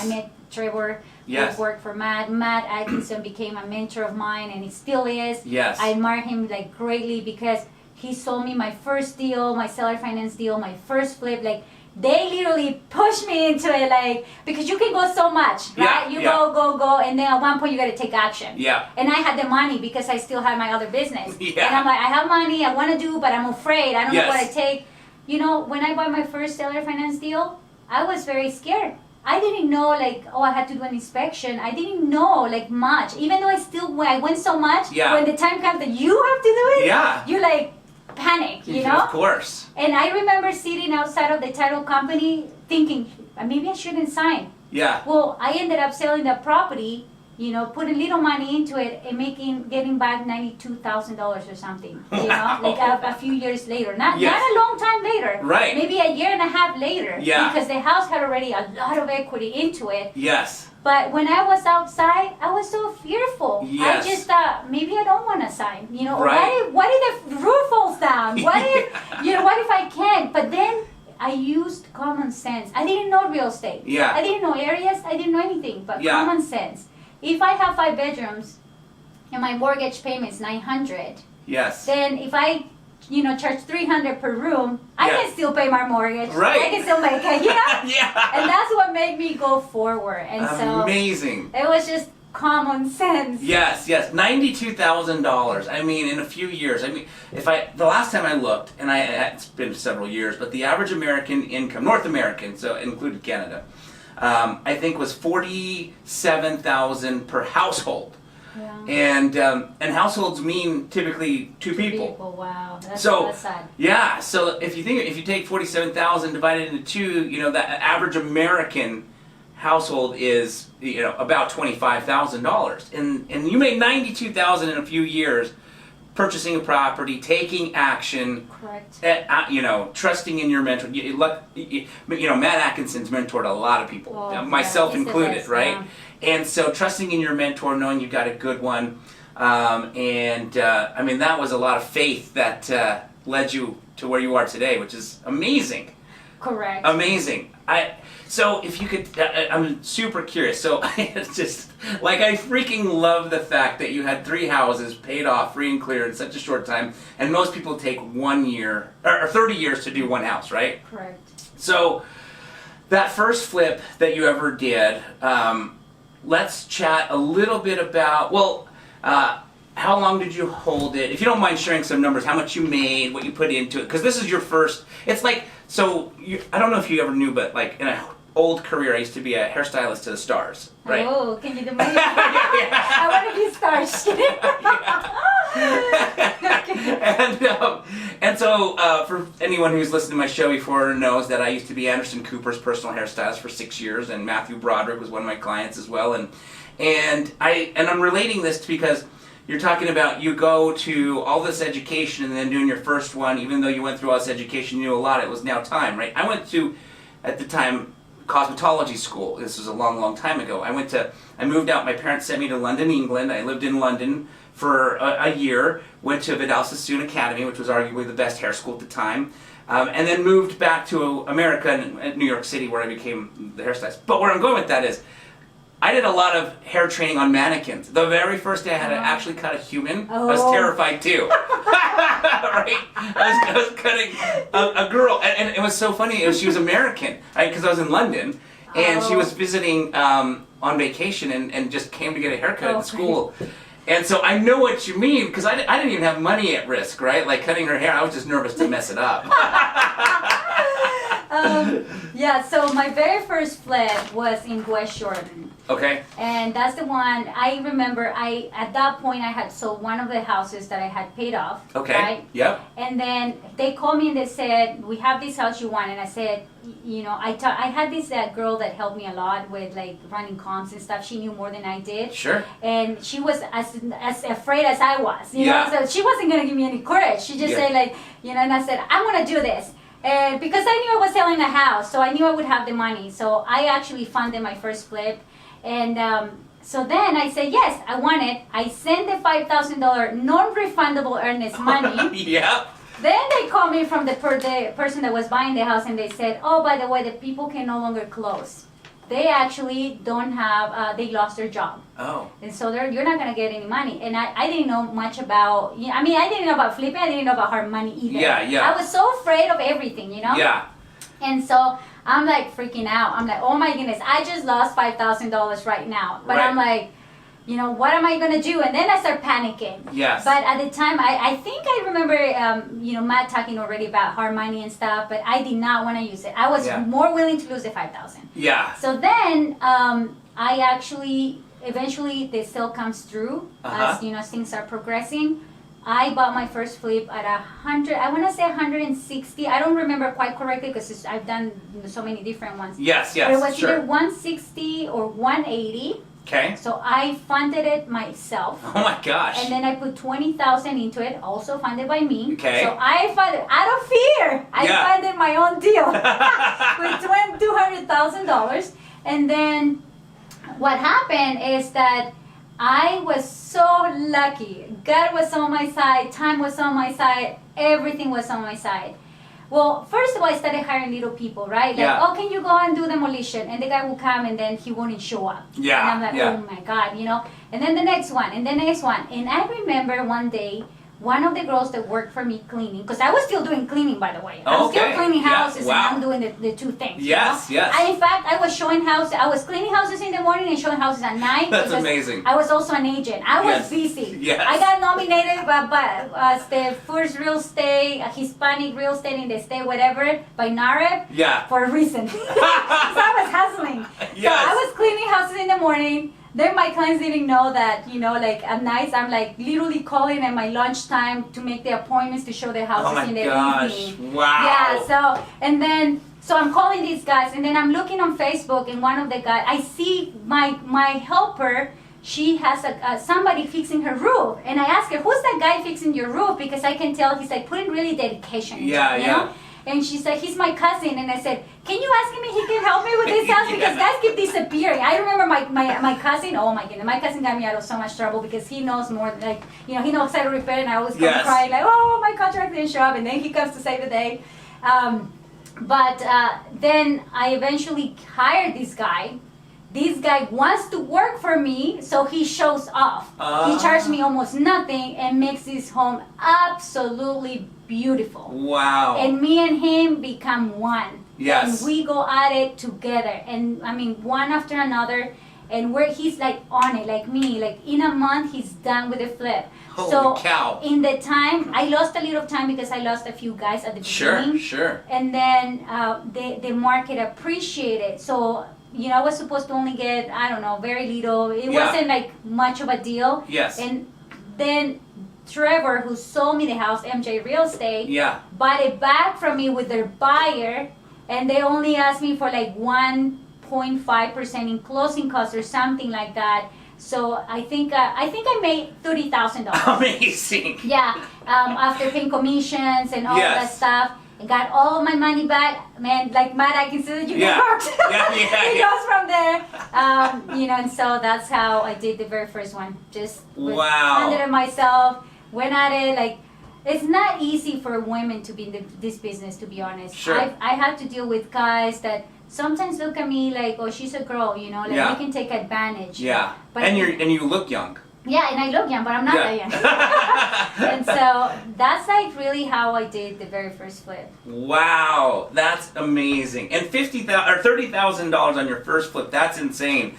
I met Trevor. Yes. He worked for Matt. Matt Atkinson became a mentor of mine, and he still is. Yes. I admire him like greatly because he sold me my first deal, my seller finance deal, my first flip. Like they literally pushed me into it, like because you can go so much, right? You go, and then at one point you got to take action. Yeah. And I had the money because I still had my other business. Yeah. And I'm like, I have money, I want to do, but I'm afraid. I don't know Yes. what I take. You know, when I bought my first seller finance deal, I was very scared. I didn't know like, oh, I had to do an inspection. I didn't know like much. Even though I went so much, Yeah. when the time comes that you have to do it, Yeah. you like panic, you know? Of course. And I remember sitting outside of the title company thinking, maybe I shouldn't sign. Yeah. Well, I ended up selling the property, you know, putting little money into it and getting back $92,000 or something, you know, like a few years later. Not a long time later. Right. Maybe a year and a half later. Yeah. Because the house had already a lot of equity into it. Yes. But when I was outside, I was so fearful. Yes. I just thought, maybe I don't want to sign. You know, Right. what if the roof falls down? What if, you know, what if I can't? But then I used common sense. I didn't know real estate. Yeah. I didn't know areas. I didn't know anything, but Yeah. common sense. If I have 5 bedrooms and my mortgage payment is $900, Yes. then if I, you know, charge $300 per room, I can still pay my mortgage. Right. I can still make it, you know? Yeah. And that's what made me go forward. And so amazing. it was just common sense. Yes, $92,000. I mean, in a few years. I mean, the last time I looked, and it's been several years, but the average American income, North American, so included Canada, I think was $47,000 per household. Yeah. And households mean typically two people. Wow, that's sad. Yeah, so if you take 47,000 divided into 2, you know, the average American household is, you know, about $25,000, and you made $92,000 in a few years, purchasing a property, taking action. Correct. You know, trusting in your mentor. You know, Matt Atkinson's mentored a lot of people, myself included, right? Yeah. And so trusting in your mentor, knowing you got a good one, I mean, that was a lot of faith that led you to where you are today, which is amazing. Correct. Amazing. So if you could, I'm super curious. So it's just, like, I freaking love the fact that you had 3 houses paid off free and clear in such a short time, and most people take 1 year, or 30 years to do 1 house, right? Correct. So that first flip that you ever did, let's chat a little bit about, how long did you hold it? If you don't mind sharing some numbers, how much you made, what you put into it, because this is your first, it's like, so I don't know if you ever knew, but like in an old career, I used to be a hairstylist to the stars, right? Oh, can you do my I want to be stars. And so for anyone who's listened to my show before knows that I used to be Anderson Cooper's personal hairstylist for 6 years, and Matthew Broderick was one of my clients as well, and I'm relating this because you're talking about you go to all this education and then doing your first one, even though you went through all this education, you knew a lot, it was now time, right? I went to, at the time, cosmetology school. This was a long, long time ago. I moved out, my parents sent me to London, England. I lived in London for a year, went to Vidal Sassoon Academy, which was arguably the best hair school at the time, and then moved back to America in New York City where I became the hairstylist. But where I'm going with that is, I did a lot of hair training on mannequins. The very first day I had to actually cut a human, I was terrified too. Right? I was cutting a girl, and it was so funny. She was American, right? Because I was in London, and she was visiting on vacation and just came to get a haircut at school. And so I know what you mean, because I didn't even have money at risk, right? Like cutting her hair, I was just nervous to mess it up. Yeah, so my very first flip was in West Jordan. Okay. And that's the one, I remember, at that point I had sold one of the houses that I had paid off. Okay. Right? Yep. And then they called me and they said, we have this house you want. And I said, you know, I had this girl that helped me a lot with like running comps and stuff. She knew more than I did. Sure. And she was as afraid as I was, you know, so she wasn't going to give me any courage. She just said like, you know, and I said, I'm going to do this. And because I knew I was selling a house, so I knew I would have the money. So I actually funded my first flip. And so then I said, yes, I want it. I sent the $5,000 non-refundable earnest money. Yep. Then they called me from the person that was buying the house, and they said, oh, by the way, the people can no longer close. they actually don't have, they lost their job. Oh. And so you're not going to get any money. And I didn't know much about, I mean, I didn't know about flipping. I didn't know about hard money either. Yeah. I was so afraid of everything, Yeah. And so I'm like freaking out. I'm like, oh my goodness, I just lost $5,000 right now. But I'm like, what am I going to do? And then I start panicking. Yes. But at the time, I think I remember, Matt talking already about hard money and stuff, but I did not want to use it. I was more willing to lose the $5,000. Yeah. So then I actually, eventually the sale comes through as, things are progressing. I bought my first flip at 100, I want to say 160. I don't remember quite correctly because I've done so many different ones. Yes, But it was either 160 or 180. Okay. So I funded it myself. Oh my gosh. And then I put 20,000 into it, also funded by me. Okay. So I funded, out of fear, I funded my own deal with $200,000. And then what happened is that I was so lucky. God was on my side, time was on my side, everything was on my side. Well, first of all, I started hiring little people, right? Like, oh, can you go and do demolition? And the guy will come and then he wouldn't show up. Yeah. And I'm like, oh my God, And then the next one, and the next one. And I remember one day, one of the girls that worked for me cleaning, because I was still doing cleaning, by the way. I was still cleaning houses and I'm doing the two things. Yes. In fact, I was showing houses. I was cleaning houses in the morning and showing houses at night. That's amazing. I was also an agent. I was busy. Yes. I got nominated as the first real estate, Hispanic real estate in the state, whatever, by NAREP. Yeah. For a reason. So I was hustling. Yes. So I was cleaning houses in the morning. Then my clients didn't know that, like at night I'm like literally calling at my lunchtime to make the appointments to show the houses in the evening. Wow. Yeah, so I'm calling these guys and then I'm looking on Facebook and one of the guys, I see my helper, she has somebody fixing her roof. And I ask her, who's that guy fixing your roof? Because I can tell he's like putting really dedication into it, you know? And she said, he's my cousin. And I said, can you ask him if he can help me with this house? Because guys keep disappearing. I remember my cousin, oh my goodness, my cousin got me out of so much trouble because he knows more, like, he knows how to repair and I always come crying like, oh, my contract didn't show up. And then he comes to save the day. But then I eventually hired this guy. This guy wants to work for me, so he shows off. He charged me almost nothing and makes this home absolutely beautiful. Wow. And me and him become one. Yes. And we go at it together. And I mean, one after another. And he's like on it, like me. Like in a month, he's done with the flip. Holy cow. In the time, I lost a little time because I lost a few guys at the beginning. Sure. And then the market appreciated. So, I was supposed to only get, I don't know, very little. It wasn't like much of a deal. Yes. And then Trevor, who sold me the house, MJ Real Estate, bought it back from me with their buyer, and they only asked me for like 1.5% in closing costs or something like that. So I think I made $30,000. Amazing. Yeah, after paying commissions and all that stuff. I got all my money back, man. Like Matt, I can see that you worked. It goes from there, and so that's how I did the very first one. Just funded it myself, went at it. Like, it's not easy for women to be in this business, to be honest. Sure. I have to deal with guys that sometimes look at me like, oh, she's a girl, like they can take advantage. Yeah, but and you look young. Yeah, and I look young, but I'm not that young. And so that's like really how I did the very first flip. Wow, that's amazing. And $30,000 on your first flip, that's insane.